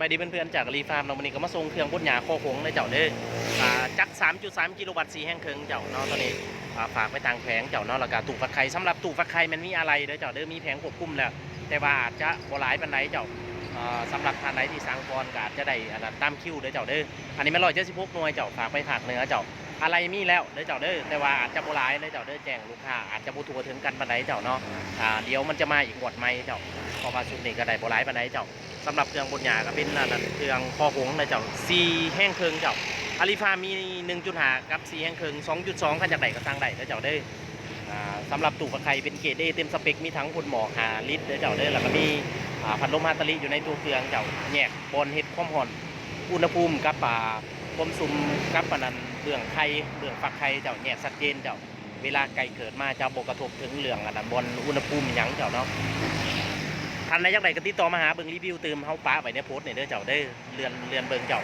บายดีเพื่อนๆจากรีฟาร์มเราวันนี้ก็มาส่งเครื่องบดหญ้าโคหงเลยเจ้าเด้อจัก 3.3 กิโลวัตต์4แห่งครึ่งเจ้าเนาะตอนนี้ฝากไปทางแผงเจ้าเนาะแล้วก็ตู้ฟักไข่สำหรับตู้ฟักไข่มันมีอะไรเด้อเจ้าเด้อมีแผงควบคุมแล้วแต่ว่าอาจจะบ่หลายปานใดเจ้าสำหรับท่านใดที่สั่งก่อนก็อาจจะได้ตามคิวเด้อเจ้าเด้ออันนี้มัน176หน่วยเจ้าฝากไปภาคเหนือเจ้าอะไรมีแล้วเด้อเจ้าเด้อแต่ว่าอาจจะบ่หลายเด้อเจ้าเด้อแจ้งลูกค้าอาจจะบ่ทั่วถึงกันปานใดเจ้าเนาะเดี๋ยวมันจะมาอีกงวดใหม่เจ้าเพราะว่าชุดนี้ก็ได้บ่หลายปานใดเจ้าสำหรับเครื่องบดหญ้าก็เป็นเครื่องคอหงเลยเจ้า4แห่งครึ่งเจ้าอาลีฟามี 1.5 กับ4แห่งครึ่ง 2.2ขันจากไหนก็สั่งได้เด้อเจ้าเด้อสำหรับตู้ฟักไข่เป็นเกรด A เต็มสเปคมีทั้งพ่นหมอก5ลิตรเด้อเจ้าเด้อแล้วก็มีพัดลมฮาตาลิอยู่ในตัวเครื่องเจ้าแยกบนเฮ็ดความร้อนอุณหภูมิกับความสุ่มกับปานนั้นเรื่องไข่เรื่องฟักไข่เจ้าแยกชัดเจนเจ้าเวลาไก่เกิดมาจะบ่กระทบถึงเรื่องบนอุณหภูมิหยังเจ้าเนาะท่านใดอยากได้ก็ติดต่อมาหาเบิ่งรีวิวเติมเฮาป้าไว้ในโพสต์นี่เด้อเจ้าเด้อเรือนเบิ่งเจ้า